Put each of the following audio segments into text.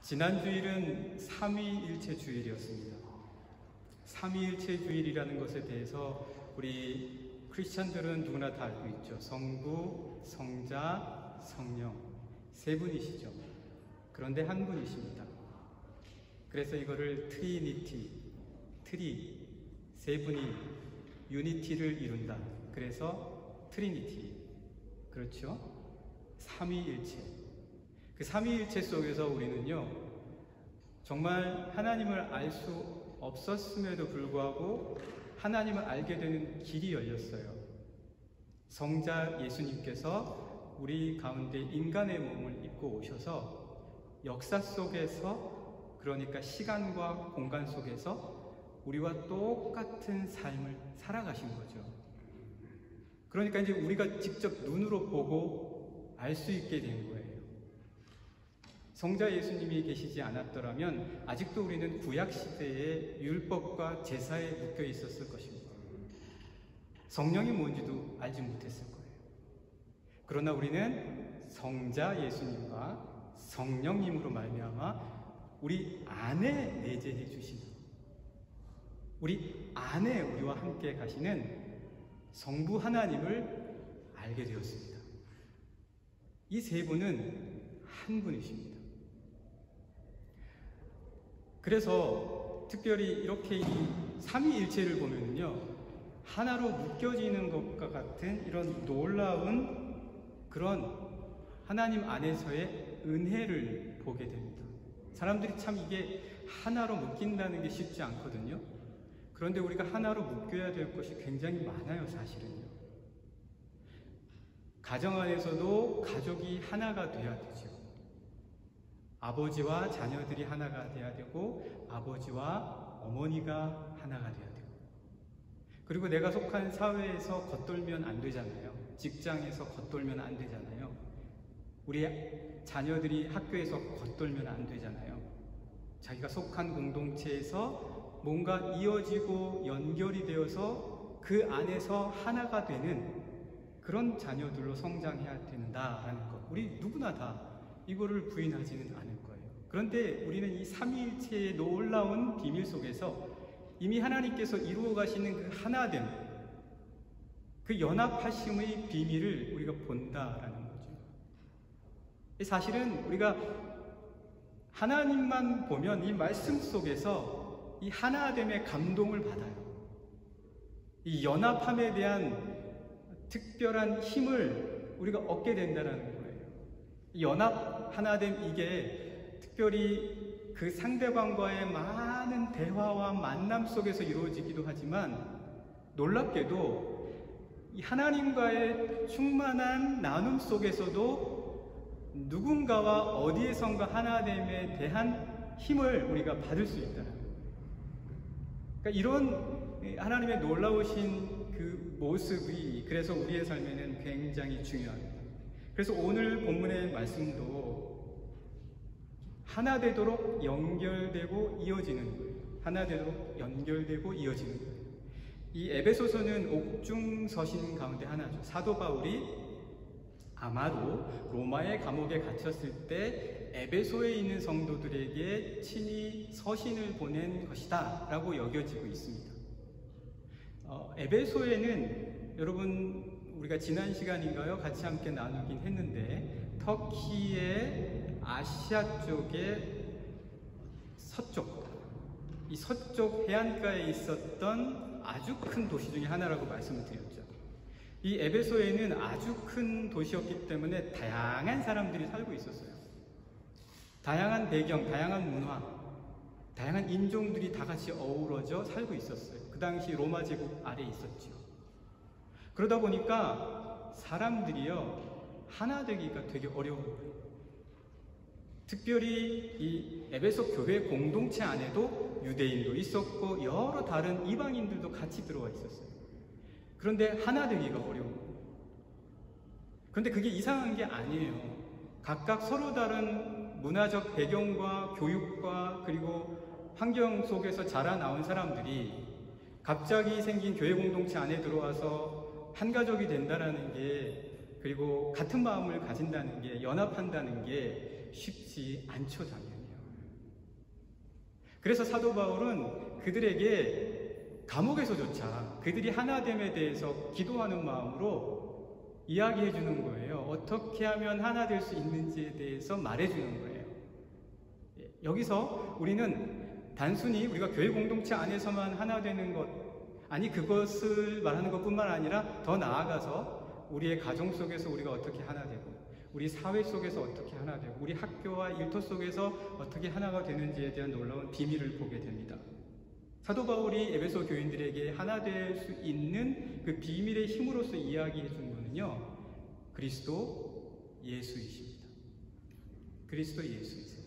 지난 주일은 삼위일체 주일이었습니다. 삼위일체 주일이라는 것에 대해서 우리 크리스찬들은 누구나 다 알고 있죠. 성부, 성자, 성령 세 분이시죠. 그런데 한 분이십니다. 그래서 이거를 트리니티, 세 분이 유니티를 이룬다. 그래서 트리니티. 그렇죠? 삼위일체. 그 삼위일체 속에서 우리는요, 정말 하나님을 알 수 없었음에도 불구하고 하나님을 알게 되는 길이 열렸어요. 성자 예수님께서 우리 가운데 인간의 몸을 입고 오셔서 역사 속에서, 그러니까 시간과 공간 속에서 우리와 똑같은 삶을 살아가신 거죠. 그러니까 이제 우리가 직접 눈으로 보고 알 수 있게 된 거예요. 성자 예수님이 계시지 않았더라면 아직도 우리는 구약시대의 율법과 제사에 묶여 있었을 것입니다. 성령이 뭔지도 알지 못했을 거예요. 그러나 우리는 성자 예수님과 성령님으로 말미암아 우리 안에 내재해 주신, 우리 안에 우리와 함께 가시는 성부 하나님을 알게 되었습니다. 이 세 분은 한 분이십니다. 그래서 특별히 이렇게 이 삼위일체를 보면요, 하나로 묶여지는 것과 같은 이런 놀라운 그런 하나님 안에서의 은혜를 보게 됩니다. 사람들이 참 이게 하나로 묶인다는 게 쉽지 않거든요. 그런데 우리가 하나로 묶여야 될 것이 굉장히 많아요, 사실은요. 가정 안에서도 가족이 하나가 돼야 되죠. 아버지와 자녀들이 하나가 돼야 되고, 아버지와 어머니가 하나가 돼야 되고, 그리고 내가 속한 사회에서 겉돌면 안 되잖아요. 직장에서 겉돌면 안 되잖아요. 우리 자녀들이 학교에서 겉돌면 안 되잖아요. 자기가 속한 공동체에서 뭔가 이어지고 연결이 되어서 그 안에서 하나가 되는 그런 자녀들로 성장해야 된다라는 것, 우리 누구나 다 이거를 부인하지는 않을 거예요. 그런데 우리는 이 삼위일체의 놀라운 비밀 속에서 이미 하나님께서 이루어 가시는 그 하나됨, 그 연합하심의 비밀을 우리가 본다라는 거죠. 사실은 우리가 하나님만 보면 이 말씀 속에서 이 하나됨의 감동을 받아요. 이 연합함에 대한 특별한 힘을 우리가 얻게 된다는 거예요. 연합 하나됨, 이게 특별히 그 상대방과의 많은 대화와 만남 속에서 이루어지기도 하지만, 놀랍게도 이 하나님과의 충만한 나눔 속에서도 누군가와 어디에선가 하나됨에 대한 힘을 우리가 받을 수 있다는 거예요. 그러니까 이런 하나님의 놀라우신 그 모습이 그래서 우리의 삶에는 굉장히 중요합니다. 그래서 오늘 본문의 말씀도 하나 되도록 연결되고 이어지는 거예요. 하나 되도록 연결되고 이어지는 거예요. 이 에베소서는 옥중서신 가운데 하나죠. 사도 바울이 아마도 로마의 감옥에 갇혔을 때 에베소에 있는 성도들에게 친히 서신을 보낸 것이다 라고 여겨지고 있습니다. 에베소에는 여러분, 우리가 지난 시간인가요? 같이 함께 나누긴 했는데, 터키의 아시아 쪽의 서쪽, 이 서쪽 해안가에 있었던 아주 큰 도시 중에 하나라고 말씀을 드렸죠. 이 에베소에는 아주 큰 도시였기 때문에 다양한 사람들이 살고 있었어요. 다양한 배경, 다양한 문화, 다양한 인종들이 다 같이 어우러져 살고 있었어요. 그 당시 로마 제국 아래에 있었죠. 그러다 보니까 사람들이요, 하나 되기가 되게 어려운 거예요. 특별히 이 에베소 교회 공동체 안에도 유대인도 있었고 여러 다른 이방인들도 같이 들어와 있었어요. 그런데 하나 되기가 어려운 거예요. 그런데 그게 이상한 게 아니에요. 각각 서로 다른 문화적 배경과 교육과 그리고 환경 속에서 자라나온 사람들이 갑자기 생긴 교회 공동체 안에 들어와서 한 가족이 된다는 게, 그리고 같은 마음을 가진다는 게, 연합한다는 게 쉽지 않죠, 당연히요. 그래서 사도 바울은 그들에게 감옥에서조차 그들이 하나됨에 대해서 기도하는 마음으로 이야기해 주는 거예요. 어떻게 하면 하나 될 수 있는지에 대해서 말해 주는 거예요. 여기서 우리는 단순히 우리가 교회 공동체 안에서만 하나 되는 것, 아니 그것을 말하는 것뿐만 아니라 더 나아가서 우리의 가정 속에서 우리가 어떻게 하나 되고, 우리 사회 속에서 어떻게 하나 되고, 우리 학교와 일터 속에서 어떻게 하나가 되는지에 대한 놀라운 비밀을 보게 됩니다. 사도 바울이 에베소 교인들에게 하나 될 수 있는 그 비밀의 힘으로서 이야기해 준 거는요, 그리스도 예수이십니다. 그리스도 예수이세요.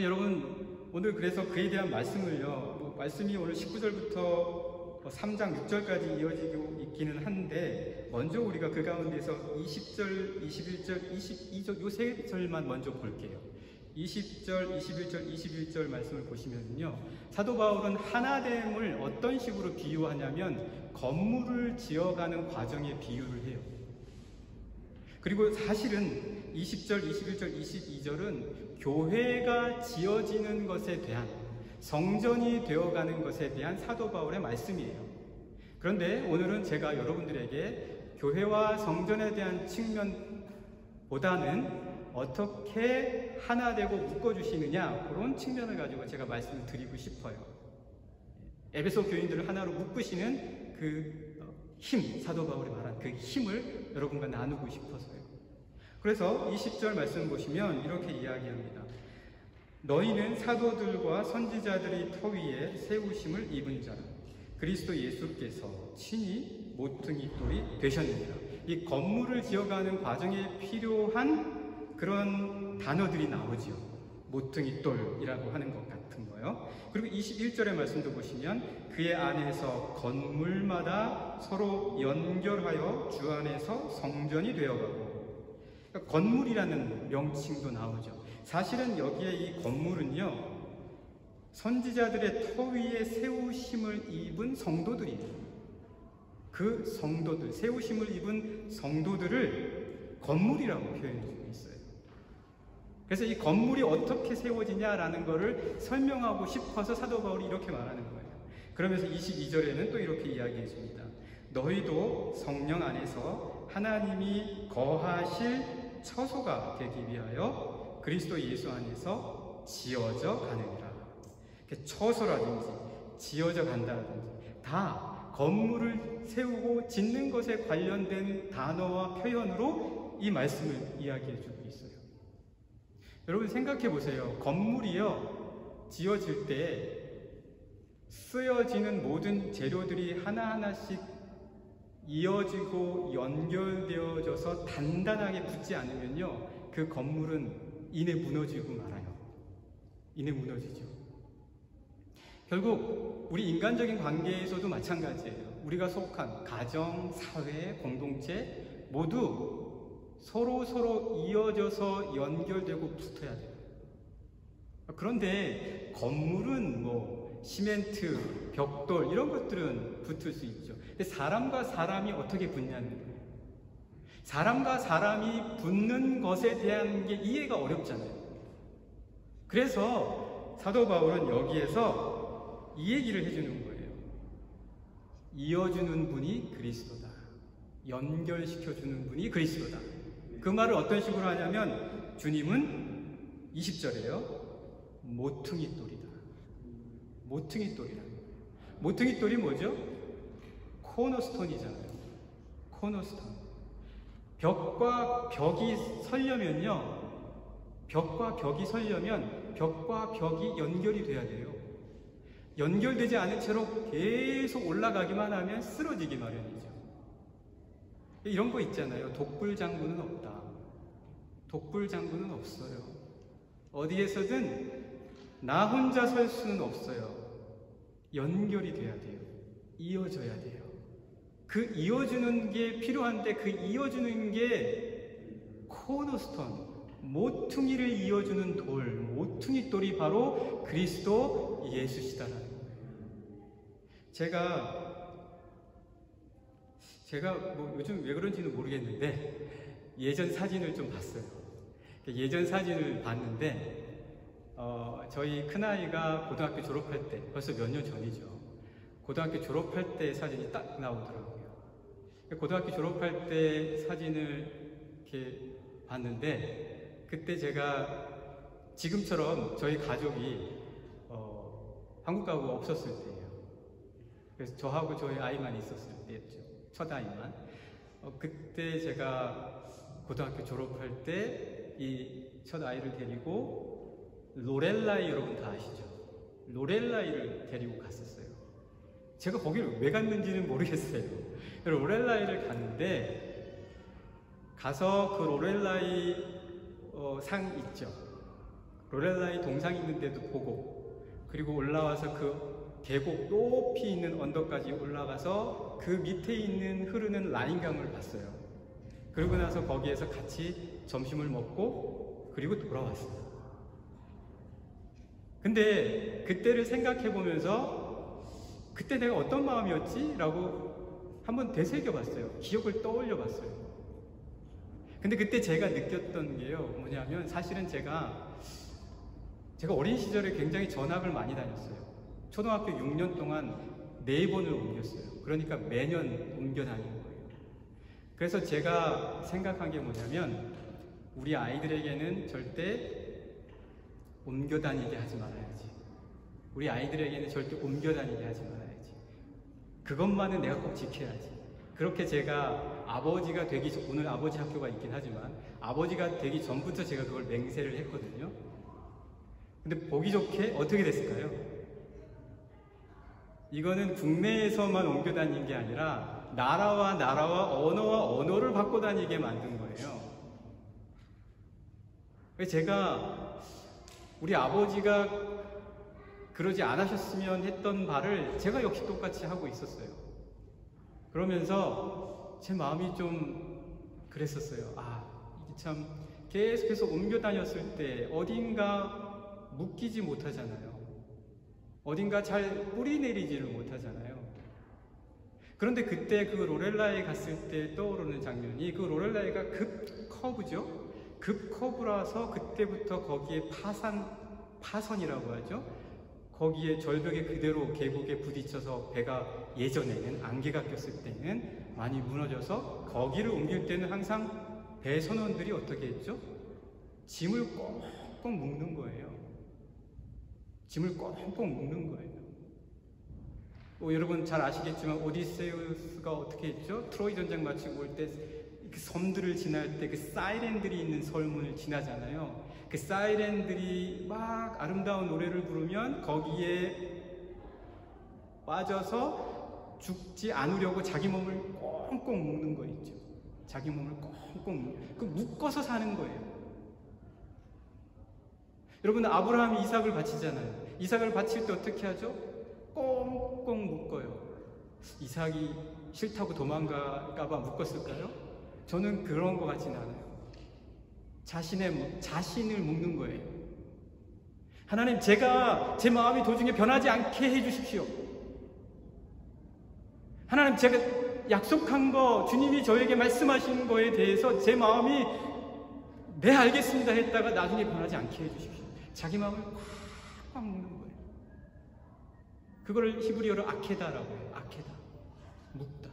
여러분, 오늘 그래서 그에 대한 말씀을요, 말씀이 오늘 19절부터 3장 6절까지 이어지고 있기는 한데, 먼저 우리가 그 가운데서 20절, 21절, 22절 요 세 절만 먼저 볼게요. 20절, 21절, 21절 말씀을 보시면요, 사도 바울은 하나됨을 어떤 식으로 비유하냐면 건물을 지어가는 과정에 비유를 해요. 그리고 사실은 20절, 21절, 22절은 교회가 지어지는 것에 대한, 성전이 되어가는 것에 대한 사도 바울의 말씀이에요. 그런데 오늘은 제가 여러분들에게 교회와 성전에 대한 측면보다는 어떻게 하나 되고 묶어주시느냐, 그런 측면을 가지고 제가 말씀을 드리고 싶어요. 에베소 교인들을 하나로 묶으시는 그 힘, 사도 바울이 말한 그 힘을 여러분과 나누고 싶어서요. 그래서 20절 말씀 보시면 이렇게 이야기합니다. 너희는 사도들과 선지자들의 터 위에 세우심을 입은 자라. 그리스도 예수께서 친히 모퉁이 돌이 되셨느니라. 이 건물을 지어가는 과정에 필요한 그런 단어들이 나오지요. 모퉁이 돌이라고 하는 것 같은 거요. 그리고 21절의 말씀도 보시면 그의 안에서 건물마다 서로 연결하여 주 안에서 성전이 되어가고, 그러니까 건물이라는 명칭도 나오죠. 사실은 여기에 이 건물은요, 선지자들의 터 위에 세우심을 입은 성도들이에요. 그 성도들, 세우심을 입은 성도들을 건물이라고 표현해주고 있어요. 그래서 이 건물이 어떻게 세워지냐라는 것을 설명하고 싶어서 사도 바울이 이렇게 말하는 거예요. 그러면서 22절에는 또 이렇게 이야기해 줍니다. 너희도 성령 안에서 하나님이 거하실 처소가 되기 위하여 그리스도 예수 안에서 지어져 가느니라. 처소라든지 지어져 간다든지 다 건물을 세우고 짓는 것에 관련된 단어와 표현으로 이 말씀을 이야기해 주고 있어요. 여러분 생각해 보세요. 건물이요, 지어질 때 쓰여지는 모든 재료들이 하나하나씩 이어지고 연결되어져서 단단하게 붙지 않으면요, 그 건물은 이내 무너지고 말아요. 이내 무너지죠. 결국 우리 인간적인 관계에서도 마찬가지예요. 우리가 속한 가정, 사회, 공동체 모두 서로 이어져서 연결되고 붙어야 돼요. 그런데 건물은 뭐 시멘트, 벽돌 이런 것들은 붙을 수 있죠. 근데 사람과 사람이 어떻게 붙냐는 거예요. 사람과 사람이 붙는 것에 대한 게 이해가 어렵잖아요. 그래서 사도 바울은 여기에서 이 얘기를 해주는 거예요. 이어주는 분이 그리스도다. 연결시켜주는 분이 그리스도다. 그 말을 어떤 식으로 하냐면, 주님은 20절에요. 모퉁이 돌이다. 모퉁이 돌이다. 모퉁이 돌이 뭐죠? 코너스톤이잖아요. 코너스톤. 벽과 벽이 서려면요, 벽과 벽이 서려면 벽과 벽이 연결이 돼야 돼요. 연결되지 않은 채로 계속 올라가기만 하면 쓰러지기 마련이죠. 이런 거 있잖아요. 독불장구는 없다. 독불장구는 없어요. 어디에서든 나 혼자 설 수는 없어요. 연결이 돼야 돼요. 이어져야 돼요. 그 이어주는 게 필요한데, 그 이어주는 게 코너스톤, 모퉁이를 이어주는 돌, 모퉁이 돌이 바로 그리스도 예수시다라는 거예요. 제가 뭐 요즘 왜 그런지는 모르겠는데 예전 사진을 좀 봤어요. 예전 사진을 봤는데 저희 큰아이가 고등학교 졸업할 때, 벌써 몇 년 전이죠. 고등학교 졸업할 때 사진이 딱 나오더라고요. 고등학교 졸업할 때 사진을 이렇게 봤는데, 그때 제가 지금처럼 저희 가족이 한국 가구가 없었을 때예요. 그래서 저하고 저희 아이만 있었을 때였죠. 첫 아이만. 그때 제가 고등학교 졸업할 때 이 첫 아이를 데리고 로렐라이, 여러분 다 아시죠? 로렐라이를 데리고 갔었어요. 제가 거기를 왜 갔는지는 모르겠어요. 로렐라이를 갔는데, 가서 그 로렐라이 상 있죠. 로렐라이 동상 있는데도 보고, 그리고 올라와서 그 계곡 높이 있는 언덕까지 올라가서 그 밑에 있는 흐르는 라인강을 봤어요. 그러고 나서 거기에서 같이 점심을 먹고 그리고 돌아왔어요. 근데 그때를 생각해 보면서 그때 내가 어떤 마음이었지? 라고 한번 되새겨 봤어요. 기억을 떠올려 봤어요. 근데 그때 제가 느꼈던 게요, 뭐냐면, 사실은 제가 어린 시절에 굉장히 전학을 많이 다녔어요. 초등학교 6년 동안 4번을 옮겼어요. 그러니까 매년 옮겨 다닌 거예요. 그래서 제가 생각한 게 뭐냐면, 우리 아이들에게는 절대 옮겨 다니게 하지 말아야지. 우리 아이들에게는 절대 옮겨 다니게 하지 말아야지. 그것만은 내가 꼭 지켜야지. 그렇게 제가 아버지가 되기 전, 오늘 아버지 학교가 있긴 하지만 아버지가 되기 전부터 제가 그걸 맹세를 했거든요. 근데 보기 좋게 어떻게 됐을까요? 이거는 국내에서만 옮겨 다닌 게 아니라 나라와 언어와 언어를 바꿔 다니게 만든 거예요. 제가 우리 아버지가 그러지 않으셨으면 했던 바를 제가 역시 똑같이 하고 있었어요. 그러면서 제 마음이 좀 그랬었어요. 이게 참 계속해서 옮겨 다녔을 때 어딘가 묶이지 못하잖아요. 어딘가 잘 뿌리 내리지를 못하잖아요. 그런데 그때 그 로렐라에 갔을 때 떠오르는 장면이, 그 로렐라이가 급 커브죠. 급 커브라서 그때부터 거기에 파선이라고 하죠. 거기에 절벽에 그대로 계곡에 부딪혀서 배가 예전에는 안개가 꼈을 때는 많이 무너져서 거기를 옮길 때는 항상 배 선원들이 어떻게 했죠? 짐을 꽁꽁 묶는 거예요. 짐을 꽁꽁 묶는 거예요. 여러분 잘 아시겠지만 오디세우스가 어떻게 했죠? 트로이 전쟁 마치고 올 때 그 섬들을 지날 때 그 사이렌들이 있는 설문을 지나잖아요. 그 사이렌들이 막 아름다운 노래를 부르면 거기에 빠져서 죽지 않으려고 자기 몸을 꽁꽁 묶는 거 있죠. 자기 몸을 꽁꽁 묶어서 사는 거예요. 여러분, 아브라함이 이삭을 바치잖아요. 이삭을 바칠 때 어떻게 하죠? 꽁꽁 묶어요. 이삭이 싫다고 도망갈까봐 묶었을까요? 저는 그런 것 같지는 않아요. 자신을 묶는 거예요. 하나님, 제가 제 마음이 도중에 변하지 않게 해주십시오. 하나님, 제가 약속한 거, 주님이 저에게 말씀하신 거에 대해서 제 마음이 네 알겠습니다 했다가 나중에 변하지 않게 해주십시오. 자기 마음을 꽉 묶는 거예요. 그걸 히브리어로 아케다라고 해요. 아케다, 묶다.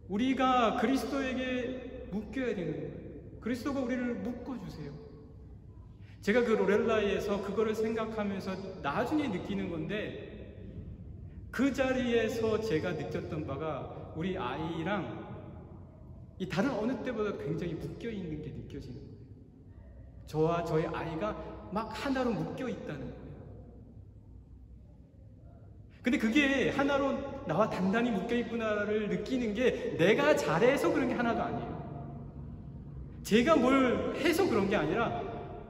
우리가 그리스도에게 묶여야 되는 거예요. 그리스도가 우리를 묶어주세요. 제가 그 로렐라에서 그거를 생각하면서 나중에 느끼는 건데, 그 자리에서 제가 느꼈던 바가 우리 아이랑 이 다른 어느 때보다 굉장히 묶여있는 게 느껴지는 거예요. 저와 저희 아이가 막 하나로 묶여있다는 거예요. 근데 그게 하나로 나와 단단히 묶여있구나를 느끼는 게 내가 잘해서 그런 게 하나도 아니에요. 제가 뭘 해서 그런 게 아니라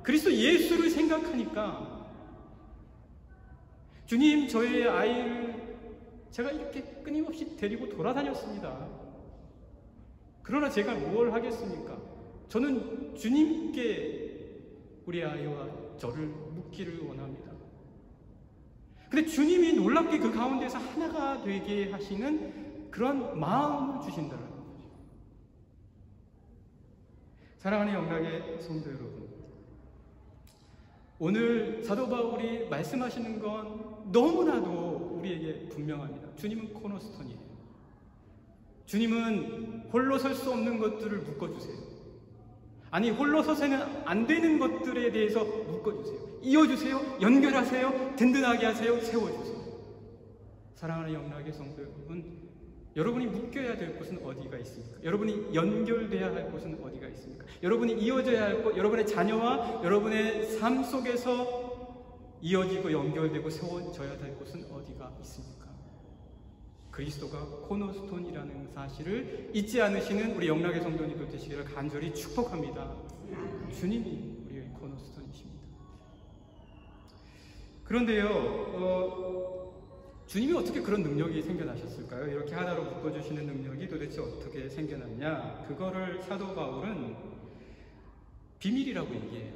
그리스도 예수를 생각하니까, 주님, 저의 아이를 제가 이렇게 끊임없이 데리고 돌아다녔습니다. 그러나 제가 뭘 하겠습니까? 저는 주님께 우리 아이와 저를 묶기를 원합니다. 근데 주님이 놀랍게 그 가운데서 하나가 되게 하시는 그런 마음을 주신다는 거죠. 사랑하는 영락의 성도 여러분, 오늘 사도 바울이 말씀하시는 건 너무나도 우리에게 분명합니다. 주님은 코너스톤이에요. 주님은 홀로 설 수 없는 것들을 묶어주세요. 아니, 홀로 서서는 안 되는 것들에 대해서 묶어주세요. 이어주세요. 연결하세요. 든든하게 하세요. 세워주세요. 사랑하는 영락의 성도 여러분, 여러분이 묶여야 될 곳은 어디가 있습니까? 여러분이 연결돼야 할 곳은 어디가 있습니까? 여러분이 이어져야 할 곳, 여러분의 자녀와 여러분의 삶 속에서 이어지고 연결되고 세워져야 될 곳은 어디가 있습니까? 그리스도가 코너스톤이라는 사실을 잊지 않으시는 우리 영락의 성도님들 되시기를 간절히 축복합니다. 주님이 우리의 코너스톤이십니다. 그런데요, 주님이 어떻게 그런 능력이 생겨나셨을까요? 이렇게 하나로 묶어주시는 능력이 도대체 어떻게 생겨났냐? 그거를 사도 바울은 비밀이라고 얘기해요.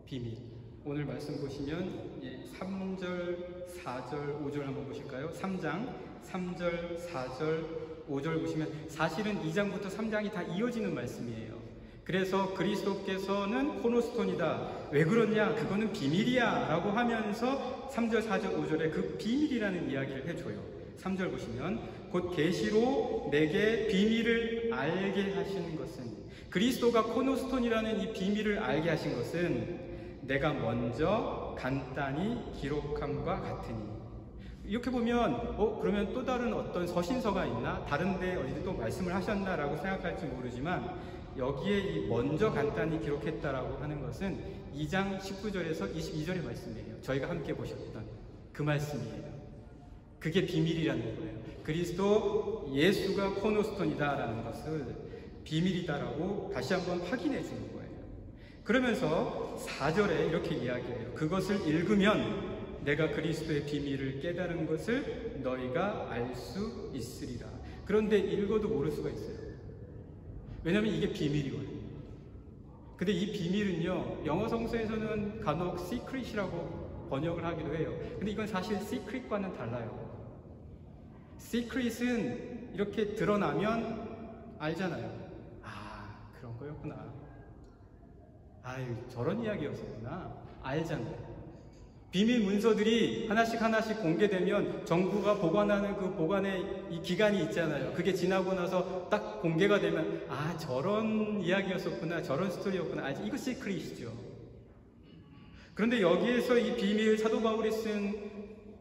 비밀. 오늘 말씀 보시면 3절, 4절, 5절 한번 보실까요? 3장 3절, 4절, 5절 보시면 사실은 2장부터 3장이 다 이어지는 말씀이에요. 그래서 그리스도께서는 코너스톤이다. 왜 그러냐? 그거는 비밀이야 라고 하면서 3절, 4절, 5절에 그 비밀이라는 이야기를 해줘요. 3절 보시면 곧 계시로 내게 비밀을 알게 하시는 것은, 그리스도가 코너스톤이라는 이 비밀을 알게 하신 것은 내가 먼저 간단히 기록함과 같으니. 이렇게 보면 그러면 또 다른 어떤 서신서가 있나? 다른데 어디 또 말씀을 하셨나? 라고 생각할지 모르지만 여기에 이 먼저 간단히 기록했다라고 하는 것은 2장 19절에서 22절의 말씀이에요. 저희가 함께 보셨던 그 말씀이에요. 그게 비밀이라는 거예요. 그리스도 예수가 코너스톤이다라는 것을 비밀이다라고 다시 한번 확인해 주는 거예요. 그러면서 4절에 이렇게 이야기해요. 그것을 읽으면 내가 그리스도의 비밀을 깨달은 것을 너희가 알 수 있으리라. 그런데 읽어도 모를 수가 있어요. 왜냐하면 이게 비밀이거든요. 근데 이 비밀은요, 영어 성서에서는 간혹 secret이라고 번역을 하기도 해요. 근데 이건 사실 secret과는 달라요. secret은 이렇게 드러나면 알잖아요. 아, 그런 거였구나. 아유, 저런 이야기였었구나. 알잖아요. 비밀 문서들이 하나씩 하나씩 공개되면 정부가 보관하는 그 보관의 이 기간이 있잖아요. 그게 지나고 나서 딱 공개가 되면 아, 저런 이야기였었구나, 저런 스토리였구나. 아, 이거 시크릿이죠. 그런데 여기에서 이 비밀, 사도 바울이 쓴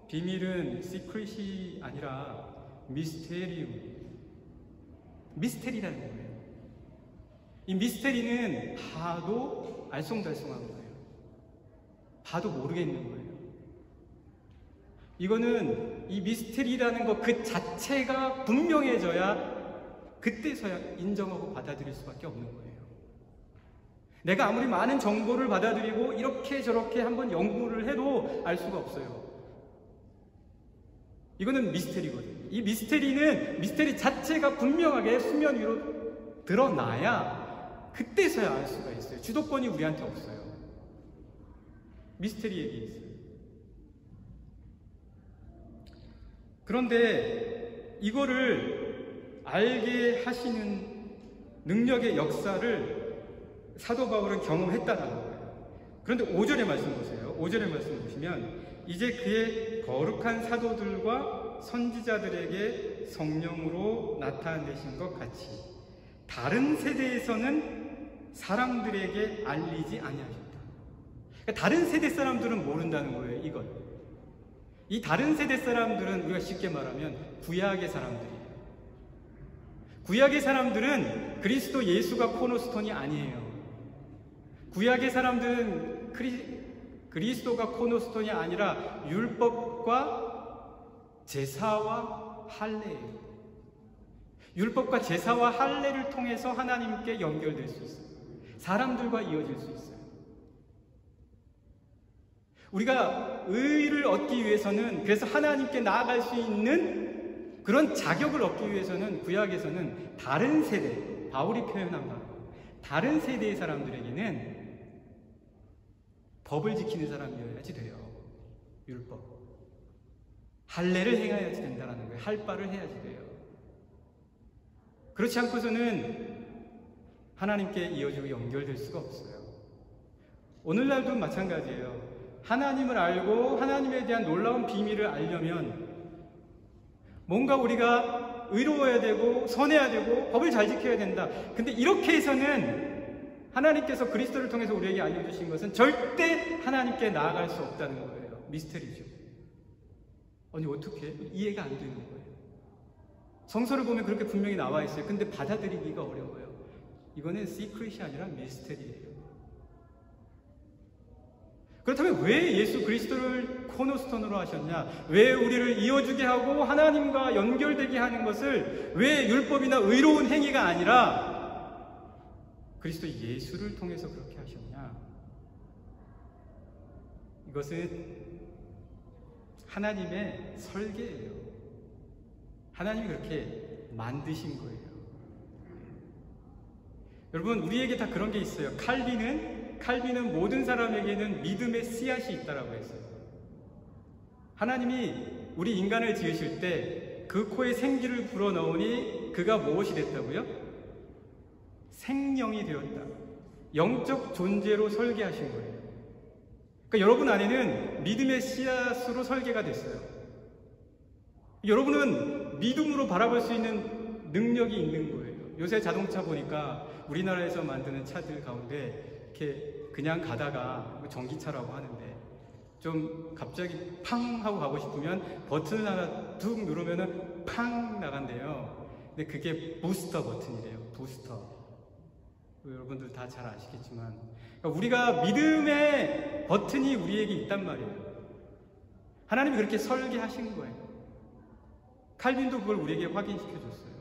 비밀은 시크릿이 아니라 미스테리라는 거예요. 이 미스테리는 봐도 알쏭달쏭한 거예요. 봐도 모르겠는 거예요. 이거는 이 미스테리라는 것 그 자체가 분명해져야 그때서야 인정하고 받아들일 수밖에 없는 거예요. 내가 아무리 많은 정보를 받아들이고 이렇게 저렇게 한번 연구를 해도 알 수가 없어요. 이거는 미스테리거든요. 이 미스테리는 미스테리 자체가 분명하게 수면 위로 드러나야 그때서야 알 수가 있어요. 주도권이 우리한테 없어요. 미스테리 얘기 있어요. 그런데 이거를 알게 하시는 능력의 역사를 사도 바울은 경험했다는 거예요. 그런데 5절의 말씀 보세요. 5절의 말씀 보시면 이제 그의 거룩한 사도들과 선지자들에게 성령으로 나타내신 것 같이 다른 세대에서는 사람들에게 알리지 아니하셨다. 그러니까 다른 세대 사람들은 모른다는 거예요. 이걸. 이 다른 세대 사람들은 우리가 쉽게 말하면 구약의 사람들이에요. 구약의 사람들은 그리스도 예수가 코너스톤이 아니에요. 구약의 사람들은 그리스도가 코너스톤이 아니라 율법과 제사와 할례예요. 율법과 제사와 할례를 통해서 하나님께 연결될 수 있어요. 사람들과 이어질 수 있어요. 우리가 의를 얻기 위해서는, 그래서 하나님께 나아갈 수 있는 그런 자격을 얻기 위해서는 구약에서는 다른 세대, 바울이 표현한 바로 다른 세대의 사람들에게는 법을 지키는 사람이어야지 돼요. 율법. 할례를 행해야지 된다는 거예요. 할 바를 해야지 돼요. 그렇지 않고서는 하나님께 이어지고 연결될 수가 없어요. 오늘날도 마찬가지예요. 하나님을 알고 하나님에 대한 놀라운 비밀을 알려면 뭔가 우리가 의로워야 되고 선해야 되고 법을 잘 지켜야 된다. 근데 이렇게 해서는 하나님께서 그리스도를 통해서 우리에게 알려주신 것은 절대 하나님께 나아갈 수 없다는 거예요. 미스터리죠. 아니 어떻게? 이해가 안 되는 거예요. 성서를 보면 그렇게 분명히 나와 있어요. 근데 받아들이기가 어려워요. 이거는 시크릿이 아니라 미스터리예요. 그렇다면 왜 예수 그리스도를 코너스톤으로 하셨냐? 왜 우리를 이어주게 하고 하나님과 연결되게 하는 것을 왜 율법이나 의로운 행위가 아니라 그리스도 예수를 통해서 그렇게 하셨냐? 이것은 하나님의 설계예요. 하나님이 그렇게 만드신 거예요. 여러분, 우리에게 다 그런 게 있어요. 칼빈은 모든 사람에게는 믿음의 씨앗이 있다라고 했어요. 하나님이 우리 인간을 지으실 때 그 코에 생기를 불어넣으니 그가 무엇이 됐다고요? 생명이 되었다. 영적 존재로 설계하신 거예요. 그러니까 여러분 안에는 믿음의 씨앗으로 설계가 됐어요. 여러분은 믿음으로 바라볼 수 있는 능력이 있는 거예요. 요새 자동차 보니까 우리나라에서 만드는 차들 가운데 이렇게 그냥 가다가 전기차라고 하는데 좀 갑자기 팡 하고 가고 싶으면 버튼을 하나 툭 누르면은 팡 나간대요. 근데 그게 부스터 버튼이래요. 부스터. 여러분들 다 잘 아시겠지만 그러니까 우리가 믿음의 버튼이 우리에게 있단 말이에요. 하나님이 그렇게 설계하신 거예요. 칼빈도 그걸 우리에게 확인시켜 줬어요.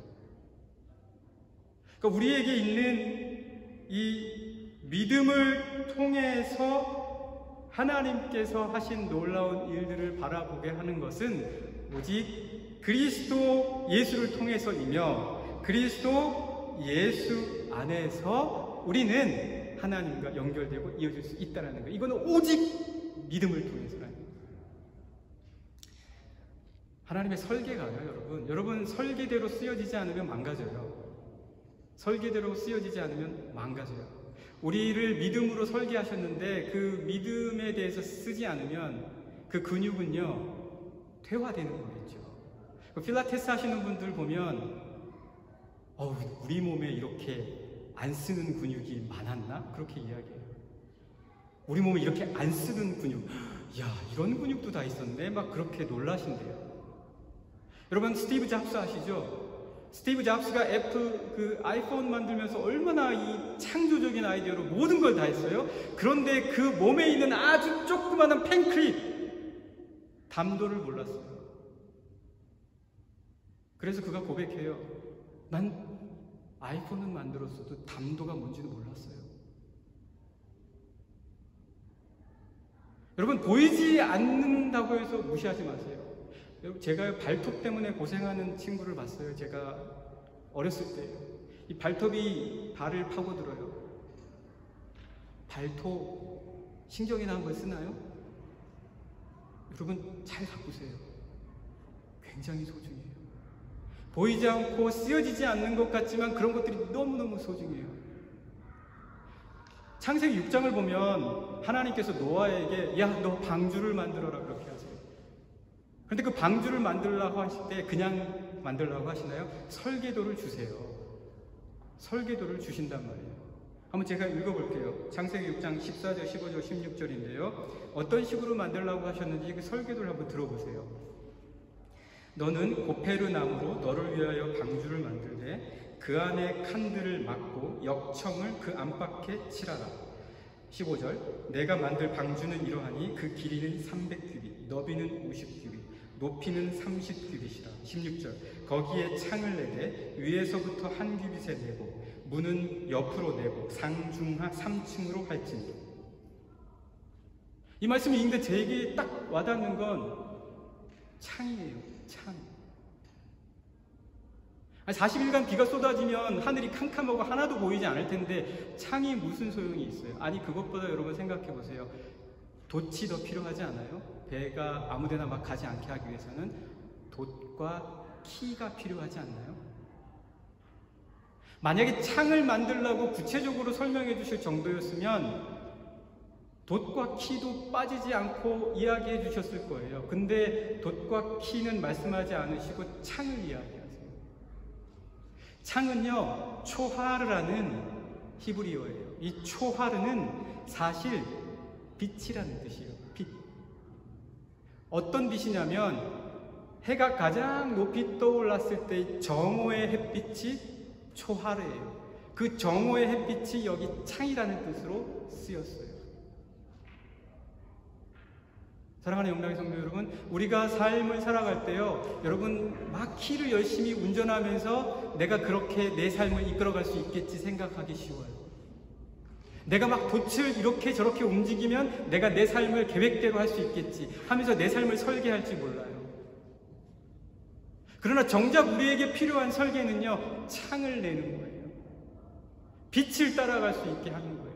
그러니까 우리에게 있는 이 믿음을 통해서 하나님께서 하신 놀라운 일들을 바라보게 하는 것은 오직 그리스도 예수를 통해서이며 그리스도 예수 안에서 우리는 하나님과 연결되고 이어질 수 있다는 거예요. 이거는 오직 믿음을 통해서라는 거예요. 하나님의 설계가요, 여러분 설계대로 쓰여지지 않으면 망가져요. 설계대로 쓰여지지 않으면 망가져요. 우리를 믿음으로 설계하셨는데 그 믿음에 대해서 쓰지 않으면 그 근육은요 퇴화되는 거겠죠. 필라테스 하시는 분들 보면 우리 몸에 이렇게 안 쓰는 근육이 많았나? 그렇게 이야기해요. 우리 몸에 이렇게 안 쓰는 근육, 야 이런 근육도 다 있었네? 막 그렇게 놀라신대요. 여러분 스티브 잡스 아시죠? 스티브 잡스가 애플 아이폰 만들면서 얼마나 이 창조적인 아이디어로 모든 걸 다 했어요. 그런데 그 몸에 있는 아주 조그마한 펜클립 담도를 몰랐어요. 그래서 그가 고백해요. 난 아이폰은 만들었어도 담도가 뭔지도 몰랐어요. 여러분 보이지 않는다고 해서 무시하지 마세요. 제가 발톱 때문에 고생하는 친구를 봤어요. 제가 어렸을 때 이 발톱이 발을 파고들어요. 발톱 신경이나 한번 쓰나요? 여러분 잘 바꾸세요. 굉장히 소중해요. 보이지 않고 쓰여지지 않는 것 같지만 그런 것들이 너무너무 소중해요. 창세기 6장을 보면 하나님께서 노아에게 야, 너 방주를 만들어라 그렇게 하세요. 그런데 그 방주를 만들라고 하실 때 그냥 만들라고 하시나요? 설계도를 주세요. 설계도를 주신단 말이에요. 한번 제가 읽어볼게요. 창세기 6장 14절, 15절, 16절인데요. 어떤 식으로 만들라고 하셨는지 그 설계도를 한번 들어보세요. 너는 고페르 나무로 너를 위하여 방주를 만들되 그 안에 칸들을 막고 역청을 그 안팎에 칠하라. 15절 내가 만들 방주는 이러하니 그 길이는 300규빗, 너비는 50규빗, 높이는 30규빗이라. 16절 거기에 창을 내되 위에서부터 한 규빗에 내고 문은 옆으로 내고 상중하 3층으로 할지니. 이 말씀이 읽는데 제게 딱 와닿는 건 창이에요. 창. 40일간 비가 쏟아지면 하늘이 캄캄하고 하나도 보이지 않을 텐데 창이 무슨 소용이 있어요? 아니 그것보다 여러분 생각해 보세요. 돛이 더 필요하지 않아요? 배가 아무데나 막 가지 않게 하기 위해서는 돛과 키가 필요하지 않나요? 만약에 창을 만들려고 구체적으로 설명해 주실 정도였으면 돛과 키도 빠지지 않고 이야기해 주셨을 거예요. 근데 돛과 키는 말씀하지 않으시고 창을 이야기하세요. 창은요, 초하르라는 히브리어예요. 이 초하르는 사실 빛이라는 뜻이에요. 빛. 어떤 빛이냐면 해가 가장 높이 떠올랐을 때 정오의 햇빛이 초하르예요. 그 정오의 햇빛이 여기 창이라는 뜻으로 쓰였어요. 사랑하는 영락의 성도 여러분, 우리가 삶을 살아갈 때요, 여러분 막 키를 열심히 운전하면서 내가 그렇게 내 삶을 이끌어갈 수 있겠지 생각하기 쉬워요. 내가 막 돛을 이렇게 저렇게 움직이면 내가 내 삶을 계획대로 할 수 있겠지 하면서 내 삶을 설계할지 몰라요. 그러나 정작 우리에게 필요한 설계는요, 창을 내는 거예요. 빛을 따라갈 수 있게 하는 거예요.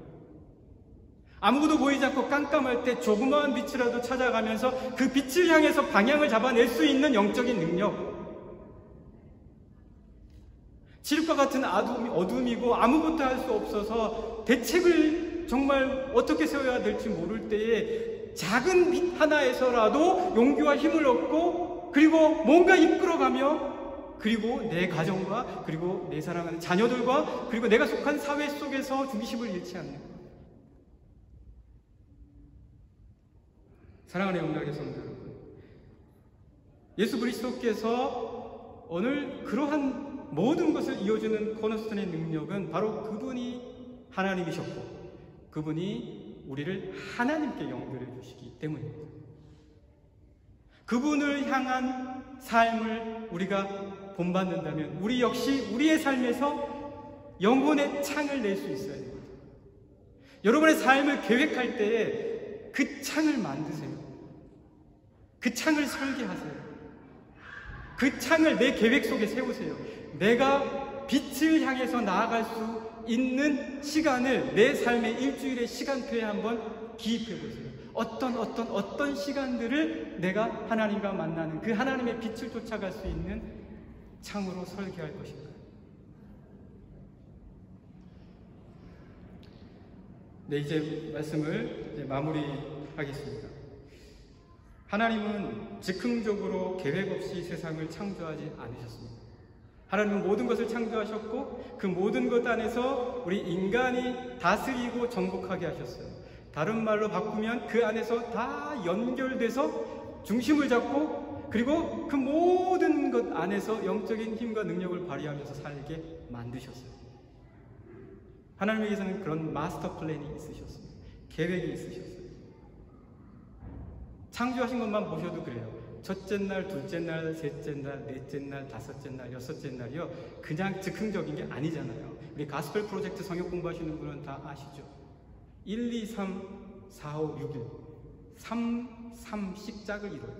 아무것도 보이지 않고 깜깜할 때 조그마한 빛이라도 찾아가면서 그 빛을 향해서 방향을 잡아낼 수 있는 영적인 능력. 칠흑과 같은 어둠이고 아무것도 할 수 없어서 대책을 정말 어떻게 세워야 될지 모를 때에 작은 빛 하나에서라도 용기와 힘을 얻고 그리고 뭔가 이끌어가며 그리고 내 가정과 그리고 내 사랑하는 자녀들과 그리고 내가 속한 사회 속에서 중심을 잃지 않는 것. 사랑하는 영락의 성도 여러분, 예수 그리스도께서 오늘 그러한 모든 것을 이어주는 코너스톤의 능력은 바로 그분이 하나님이셨고 그분이 우리를 하나님께 연결해 주시기 때문입니다. 그분을 향한 삶을 우리가 본받는다면 우리 역시 우리의 삶에서 영혼의 창을 낼 수 있어야 됩니다. 여러분의 삶을 계획할 때에 그 창을 만드세요. 그 창을 설계하세요. 그 창을 내 계획 속에 세우세요. 내가 빛을 향해서 나아갈 수 있는 시간을 내 삶의 일주일의 시간표에 한번 기입해 보세요. 어떤 시간들을 내가 하나님과 만나는 그 하나님의 빛을 쫓아갈 수 있는 창으로 설계할 것인가. 네, 이제 말씀을 마무리하겠습니다. 하나님은 즉흥적으로 계획 없이 세상을 창조하지 않으셨습니다. 하나님은 모든 것을 창조하셨고 그 모든 것 안에서 우리 인간이 다스리고 정복하게 하셨어요. 다른 말로 바꾸면 그 안에서 다 연결돼서 중심을 잡고 그리고 그 모든 것 안에서 영적인 힘과 능력을 발휘하면서 살게 만드셨어요. 하나님에게서는 그런 마스터 플랜이 있으셨습니다. 계획이 있으셨어요. 창조하신 것만 보셔도 그래요. 첫째 날, 둘째 날, 셋째 날, 넷째 날, 다섯째 날, 여섯째 날이요. 그냥 즉흥적인 게 아니잖아요. 우리 가스펠 프로젝트 성역 공부하시는 분은 다 아시죠? 1, 2, 3, 4, 5, 6일 3씩 짝을 이뤄요.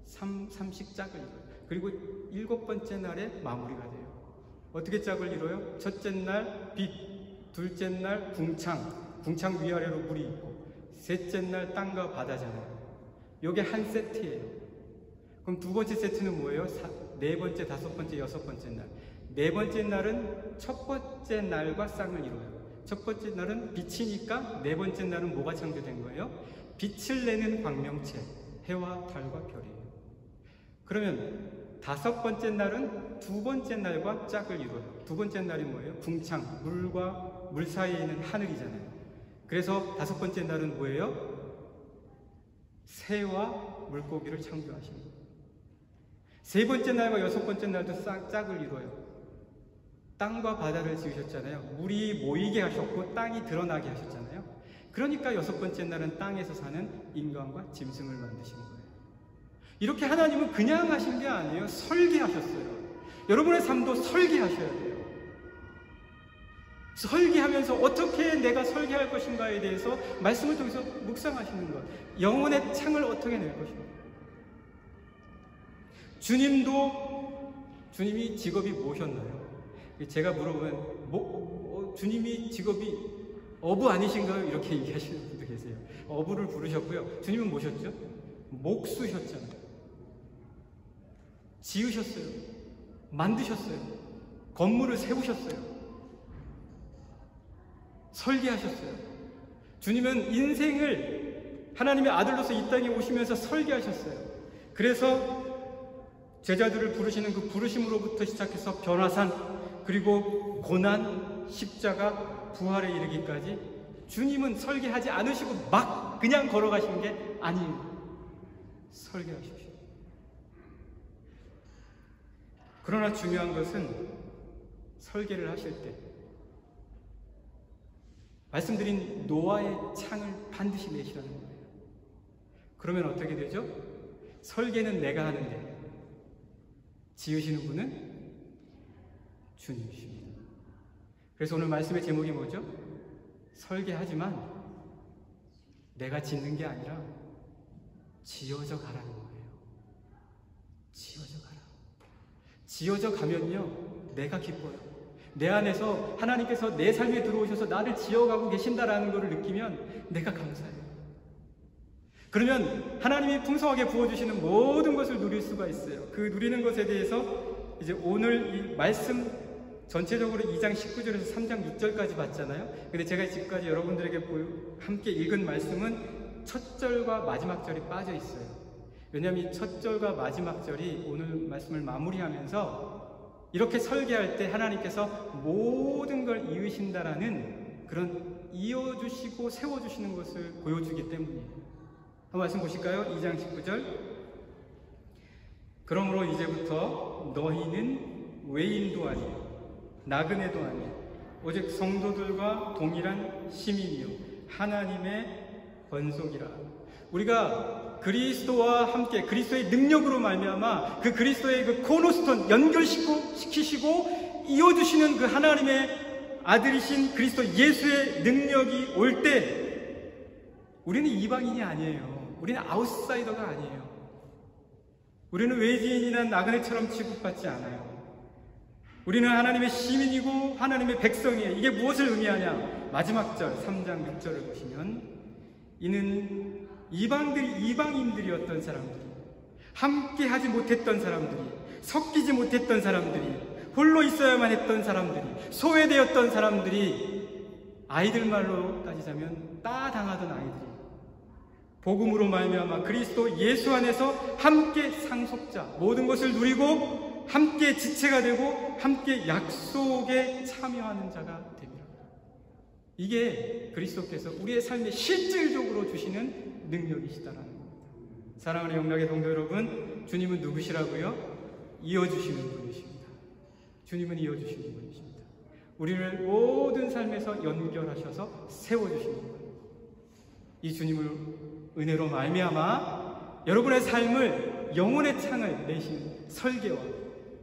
3씩 짝을 이뤄요. 그리고 7번째 날에 마무리가 돼요. 어떻게 짝을 이뤄요? 첫째 날 빛, 둘째 날 궁창 위아래로 물이 있고 셋째 날 땅과 바다잖아요. 요게 한 세트예요. 그럼 두 번째 세트는 뭐예요? 네 번째, 다섯 번째, 여섯 번째 날. 네 번째 날은 첫 번째 날과 쌍을 이뤄요. 첫 번째 날은 빛이니까 네 번째 날은 뭐가 창조된 거예요? 빛을 내는 광명체, 해와 달과 별이에요. 그러면 다섯 번째 날은 두 번째 날과 짝을 이뤄요. 두 번째 날이 뭐예요? 궁창, 물과 물 사이에 있는 하늘이잖아요. 그래서 다섯 번째 날은 뭐예요? 새와 물고기를 창조하신 거예요. 세 번째 날과 여섯 번째 날도 짝을 이뤄요. 땅과 바다를 지으셨잖아요. 물이 모이게 하셨고 땅이 드러나게 하셨잖아요. 그러니까 여섯 번째 날은 땅에서 사는 인간과 짐승을 만드신 거예요. 이렇게 하나님은 그냥 하신 게 아니에요. 설계하셨어요. 여러분의 삶도 설계하셔야 돼요. 설계하면서 어떻게 내가 설계할 것인가에 대해서 말씀을 통해서 묵상하시는 것. 영혼의 창을 어떻게 낼 것인가. 주님이 직업이 무엇이었나요? 제가 물어보면 주님이 직업이 어부 아니신가요? 이렇게 얘기하시는 분도 계세요. 어부를 부르셨고요. 주님은 뭐셨죠? 목수셨잖아요. 지으셨어요. 만드셨어요. 건물을 세우셨어요. 설계하셨어요. 주님은 인생을 하나님의 아들로서 이 땅에 오시면서 설계하셨어요. 그래서 제자들을 부르시는 그 부르심으로부터 시작해서 변화산, 그리고 고난, 십자가, 부활에 이르기까지 주님은 설계하지 않으시고 막 그냥 걸어가시는 게 아니에요. 설계하십시오. 그러나 중요한 것은 설계를 하실 때 말씀드린 노아의 창을 반드시 내시라는 거예요. 그러면 어떻게 되죠? 설계는 내가 하는데 지으시는 분은 주님이십니다. 그래서 오늘 말씀의 제목이 뭐죠? 설계하지만 내가 짓는 게 아니라 지어져 가라는 거예요. 지어져 가라. 지어져 가면요, 내가 기뻐요. 내 안에서 하나님께서 내 삶에 들어오셔서 나를 지어가고 계신다라는 것을 느끼면 내가 감사해요. 그러면 하나님이 풍성하게 부어주시는 모든 것을 누릴 수가 있어요. 그 누리는 것에 대해서 이제 오늘 이 말씀 전체적으로 2장 19절에서 3장 6절까지 봤잖아요. 근데 제가 지금까지 여러분들에게 함께 읽은 말씀은 첫 절과 마지막 절이 빠져 있어요. 왜냐하면 이 첫 절과 마지막 절이 오늘 말씀을 마무리하면서 이렇게 설계할 때 하나님께서 모든 걸 이으신다라는 그런 이어주시고 세워주시는 것을 보여주기 때문이에요. 한번 말씀 보실까요? 2장 19절. 그러므로 이제부터 너희는 외인도 아니요 나그네도 아니요 오직 성도들과 동일한 시민이요 하나님의 권속이라. 우리가 그리스도와 함께 그리스도의 능력으로 말미암아 그 그리스도의 그 코너스톤 연결시키시고 이어주시는 그 하나님의 아들이신 그리스도 예수의 능력이 올 때 우리는 이방인이 아니에요. 우리는 아웃사이더가 아니에요. 우리는 외지인이나 나그네처럼 취급받지 않아요. 우리는 하나님의 시민이고 하나님의 백성이에요. 이게 무엇을 의미하냐? 마지막 절 3장 6절을 보시면 이는 이방인들이었던 사람들이, 함께 하지 못했던 사람들이, 섞이지 못했던 사람들이, 홀로 있어야만 했던 사람들이, 소외되었던 사람들이, 아이들 말로 따지자면 따당하던 아이들이 복음으로 말미암아 그리스도 예수 안에서 함께 상속자, 모든 것을 누리고 함께 지체가 되고 함께 약속에 참여하는 자가 됩니다. 이게 그리스도께서 우리의 삶에 실질적으로 주시는 능력이시다라는 겁니다. 사랑하는 영락의 성도 여러분, 주님은 누구시라고요? 이어주시는 분이십니다. 주님은 이어주시는 분이십니다. 우리를 모든 삶에서 연결하셔서 세워주시는 거예요. 이 주님을 은혜로 말미암아 여러분의 삶을 영혼의 창을 내시는 설계와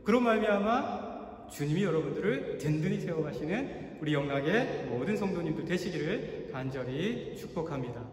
그로 말미암아 주님이 여러분들을 든든히 세워가시는 우리 영락의 모든 성도님들 되시기를 간절히 축복합니다.